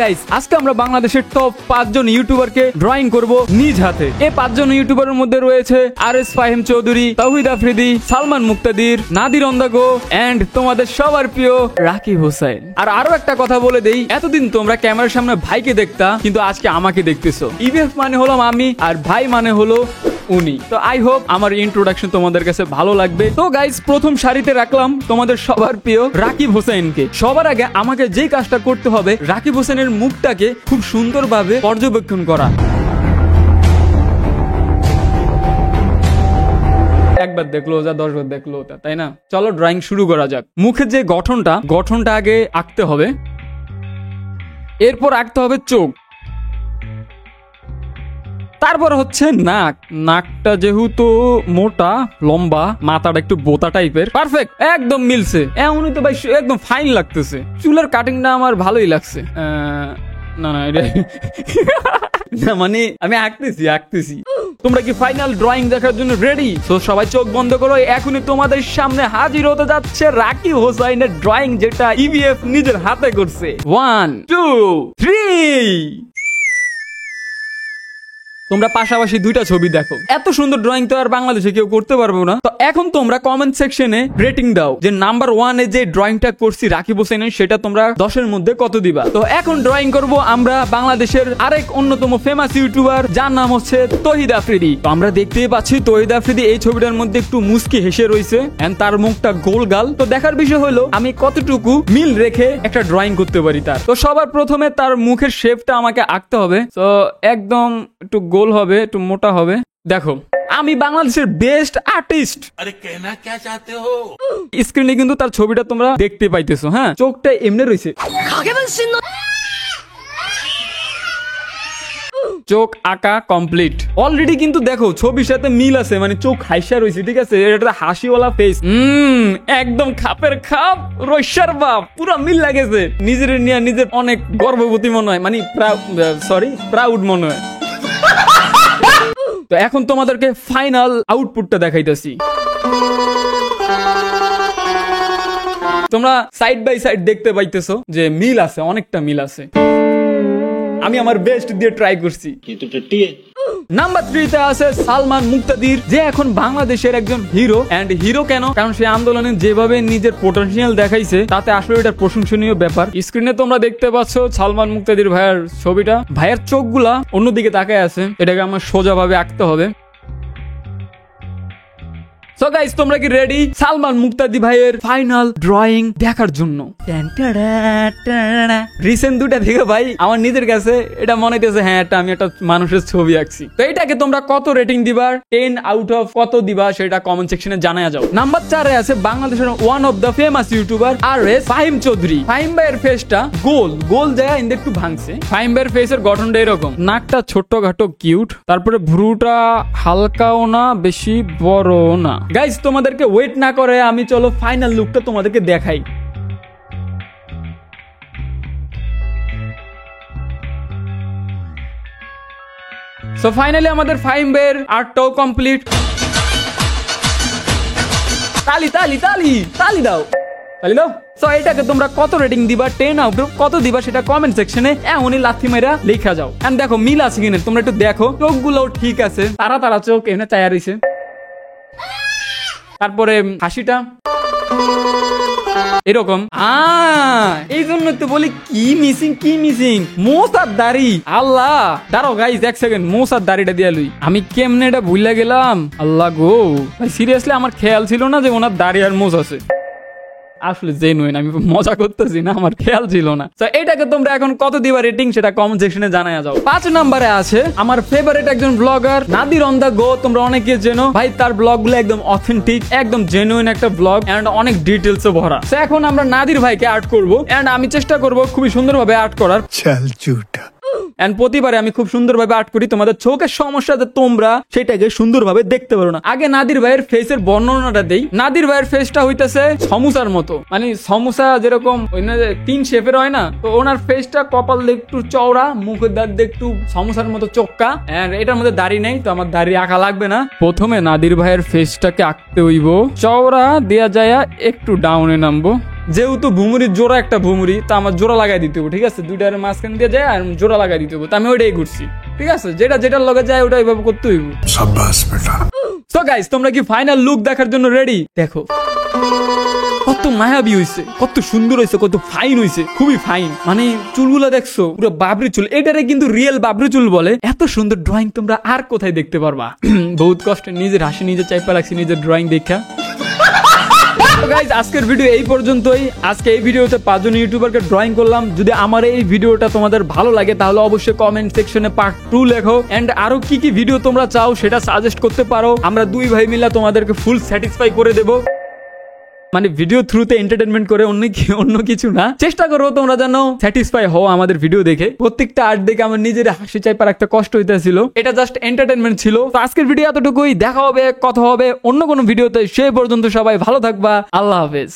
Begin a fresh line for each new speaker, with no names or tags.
Guys, আজকে আমরা বাংলাদেশের টপ 5 জন ইউটিউবারকে ড্রয়িং করব নিজ হাতে। এই 5 জন ইউটিউবারের মধ্যে রয়েছে আরএস ফাহিম চৌধুরী, তাওহিদ আফ্রিদি, সালমান মুক্তাদির, নাদির অন্দাগো এন্ড তোমাদের সবার প্রিয় রাকিব হোসেন। আর আরো একটা কথা বলে দেই, এতদিন তোমরা ক্যামেরার সামনে ভাইকে দেখতা, কিন্তু আজকে আমাকে দেখতেছো। ইভিএফ মানে হলাম আমি আর ভাই মানে হলো উনি। তো আই হোপ আমার ইন্ট্রোডাকশন তোমাদের কাছে ভালো লাগবে। তো গাইস, প্রথম সারিতে রাখলাম তোমাদের সবার প্রিয় রাকিব হোসেনকে। সবার আগে আমাকে যেই কাজটা করতে হবে, রাকিব হোসেনের মুখটাকে খুব সুন্দরভাবে পর্যবেক্ষণ করা। একবার দেখলো যা 10 বার দেখলো তা, তাই না? চলো ড্রয়িং শুরু করা যাক। মুখের যে গঠনটা আগে আঁকতে হবে, এরপর আঁকতে হবে চোখ, তারপর হচ্ছে নাক। নাকটা যেহেতু মোটা লম্বা, মাথাটা একটু বোতা টাইপের, পারফেক্ট একদম মিলছে। এমনই তো ভাই একদম ফাইন লাগতেছে। চুলের কাটিংটা আমার ভালোই লাগছে। না মানে আমি আঁকতেছি। তোমরা কি ফাইনাল ড্রয়িং দেখার জন্য রেডি? তো সবাই চোখ বন্ধ করো, এখনই তোমাদের সামনে হাজির হতে যাচ্ছে রাকিব হোসেনের ড্রয়িং, যেটা ইভিএফ নিজের হাতে করছে। 1 2 3। তোমরা পাশাপাশি দুইটা ছবি দেখো। এত সুন্দর ড্রয়িং তো আর বাংলাদেশে কেউ করতে পারবো না। তো এখন তোমরা কমেন্ট সেকশনে রেটিং দাও যে নাম্বার 1 এ যে ড্রয়িংটা করছি রাকিব হোসেনের, সেটা তোমরা 10 এর মধ্যে কত দিবা। তো এখন ড্রয়িং করব আমরা বাংলাদেশের আরেক অন্যতম ফেমাস ইউটিউবার, যার নাম হচ্ছে তৌহিদ আফ্রিদি। তো আমরা দেখতেই পাচ্ছি তৌহিদ আফ্রিদি এই ছবিটার মধ্যে একটু মুস্কি হেসে রয়েছে, এন্ড তার মুখটা গোল গাল। তো দেখার বিষয় হলো আমি কতটুকু মিল রেখে একটা ড্রয়িং করতে পারি তার। তো সবার প্রথমে তার মুখের শেপটা আমাকে আঁকতে হবে। তো একদম একটু গোল হবে, একটু মোটা হবে। দেখো, আমি বাংলাদেশের বেস্ট আর্টিস্ট। আরে কেনা কে চাতে হো? স্ক্রিনে কিন্তু তার ছবিটা তোমরা দেখতে পাইতেছো। হ্যাঁ, চোখটা এমনি রয়েছে, চোখ আঁকা কমপ্লিট অলরেডি। কিন্তু দেখো ছবির সাথে মিল আছে, মানে চোখ হাইসা রয়েছে, ঠিক আছে? এটা হাসিওয়ালা ফেস, একদম খাপের খাপ, রৈশার বাপ, পুরো মিল লাগেছে। নিজের নিয়ে নিজের অনেক গর্ববতী মনে হয়, মানে প্রাউড মনে হয়। তো এখন তোমাদেরকে ফাইনাল আউটপুটটা দেখাইতেছি। তোমরা সাইড বাই সাইড দেখতে পাইতেছো যে মিল আছে, অনেকটা মিল আছে। আমি আমার বেস্ট দিয়ে ট্রাই করছি। নাম্বার 3 তে আছে সালমান মুক্তাদির, যে এখন বাংলাদেশের একজন হিরো। এন্ড হিরো কেন? কারণ সে আন্দোলনে যেভাবে নিজের পোটেনশিয়াল দেখাইছে, তাতে আসলে এটা প্রশংসনীয় ব্যাপার। স্ক্রিনে তোমরা দেখতে পাচ্ছ সালমান মুক্তাদির ভাইয়ের ছবিটা। ভাইয়ের চোখগুলা অন্যদিকে তাকায় আছে, এটাকে আমার সোজাভাবে আঁকতে হবে। সো গাইস, তোমরা কি রেডি সালমান মুক্তাদি ভাইয়ের ফাইনাল ড্রয়িং দেখার জন্য? রিসেন্ট দুটা থেকে ভাই আমার নিজের কাছে এটা মনে হইতেছে, হ্যাঁ এটা আমি একটা মানুষের ছবি আঁকছি। তো এটাকে তোমরা কত রেটিং দিবা, 10 আউট অফ কত দিবা, সেটা কমেন্ট সেকশনে জানায়া যাও। নাম্বার 4 এ আছে বাংলাদেশের one of the famous YouTuber RS Fahim Chowdhury. Fahim ভাইয়ের ফেসটা গোল যায়, ইন্দে একটু ভাঙছে। ফাহিম ভাইয়ের ফেসের গঠনটা এরকম, নাকটা ছোটখাটো কিউট, তারপরে ভ্রুটা হালকাও না বেশি বড় না। গাইস, তোমাদেরকে ওয়েট না করে আমি চলো ফাইনাল লুকটা তোমাদেরকে দেখাই। সো ফাইনালি আমাদের ফাহিম ভাইয়ের আর্টটাও কমপ্লিট। তালি দাও। সো এটাকে তোমরা কত রেটিং দিবা, 10 আউট অফ কত দিবা, সেটা কমেন্ট সেকশনে এমনই লাথি মেরা লেখা যাও। এন্ড দেখো মিল আছে কিনা তোমরা একটু দেখো। চোখগুলোও ঠিক আছে, তারা চোখ এখানে চায়া রইছে। তারপরে হাসিটা এরকম। এই জন্য তো বলি কি মিসিং মোসার দাড়ি। আল্লাহ, দাঁড়াও গাইস 1 সেকেন্ড, মোসার দাড়িটা দিয়া লই। আমি কেমনে এটা ভুলে গেলাম, আল্লাহ গো ভাই, সিরিয়াসলি আমার খেয়াল ছিল না যে ওনার দাড়ি আর মোস আছে। আসলে জেনুইন, আমি মজা করতেছি না, আমার খেয়াল ছিল না। তো এটাকে তোমরা এখন কত দিবা রেটিং, সেটা কমেন্ট সেকশনে জানায়া যাও। 5 নম্বরে আছে আমার ফেভারিট একজন ব্লগার নাদির অন্দাগো। তোমরা অনেকে চেনো ভাই, তার ব্লগগুলো একদম অথেন্টিক, একদম জেনুইন একটা ব্লগ, এন্ড অনেক ডিটেইলসে ভরা। তো এখন আমরা নাদির ভাইকে আর্ট করব, এন্ড আমি চেষ্টা করব খুবই সুন্দরভাবে আর্ট করার। চল চুটা। এন্ড প্রতিবারে আমি খুব সুন্দরভাবে আর্ট করি, তোমাদের চোখের সমস্যাতে তোমরা সেটাকে সুন্দরভাবে দেখতে পারো না। আগে নাদির ভাইয়ের ফেসের বর্ণনাটা দেই। নাদির ভাইয়ের ফেসটা হইতেছে সমুসার মতো, মানে সমুসা যেরকম 3 শেপের হয় না, তো ওনার ফেসটা কপাল একটু চওড়া, মুখের দাঁত একটু সমুসার মতো চোক্কা। এন্ড এটার মধ্যে দাড়ি নেই, তো আমার দাড়ি আঁকা লাগবে না। প্রথমে নাদির ভাইয়ের ফেসটাকে আঁকতে হইব, চওড়া দেয়া যায় একটু ডাউনে নামবো, যেহেতু ভুমুরির জোড়া একটা ভুমুরি, তা আমার জোড়া লাগাই দিতে হবে, ঠিক আছে? দুইটার মাঝখান দিয়ে যায় আর জোড়া লাগাই দিতে হবে, তা আমি ওইটাই ঘুরছি, ঠিক আছে? যেটার লগে যায় ওটা এইভাবে করতে হইব।
शाबाश बेटा।
সো গাইস, তোমরা কি ফাইনাল লুক দেখার জন্য রেডি? দেখো কত মায়াবী হইছে, কত সুন্দর হইছে, কত ফাইন হইছে, খুবই ফাইন। মানে চুলগুলো দেখছো, পুরো বাবরি চুল, এটারে কিন্তু রিয়েল বাবরি চুল বলে। এত সুন্দর ড্রয়িং তোমরা আর কোথায় দেখতে পারবা? বহুত কষ্টে নিজের হাসি নিজে চাইপা রাখছি নিজের ড্রয়িং দেখা। গাইজ, আজকের ভিডিও এই পর্যন্তই। আজকে এই ভিডিওতে 5 জন ইউটিউবারকে ড্রয়িং করলাম। যদি আমার এই ভিডিওটা তোমাদের ভালো লাগে তাহলে অবশ্যই কমেন্ট সেকশনে পার্ট 2 লেখো, এন্ড আরো কি কি ভিডিও তোমরা চাও সেটা সাজেস্ট করতে পারো। আমরা দুই ভাই মিলে তোমাদেরকে ফুল স্যাটিসফাই করে দেবো, মানে ভিডিও থ্রুতে এন্টারটেনমেন্ট করে, অন্য কিছু না। চেষ্টা করো তোমরা যেন স্যাটিসফাই হও আমাদের ভিডিও দেখে। প্রত্যেকটা আর্ট দেখে আমার নিজের হাসি চাইপার একটা কষ্ট হইতেছিল, এটা জাস্ট এন্টারটেনমেন্ট ছিল। তো আজকের ভিডিও এতটুকুই, দেখা হবে, কথা হবে অন্য কোনো ভিডিওতে। সেই পর্যন্ত সবাই ভালো থাকবা, আল্লাহ হাফেজ।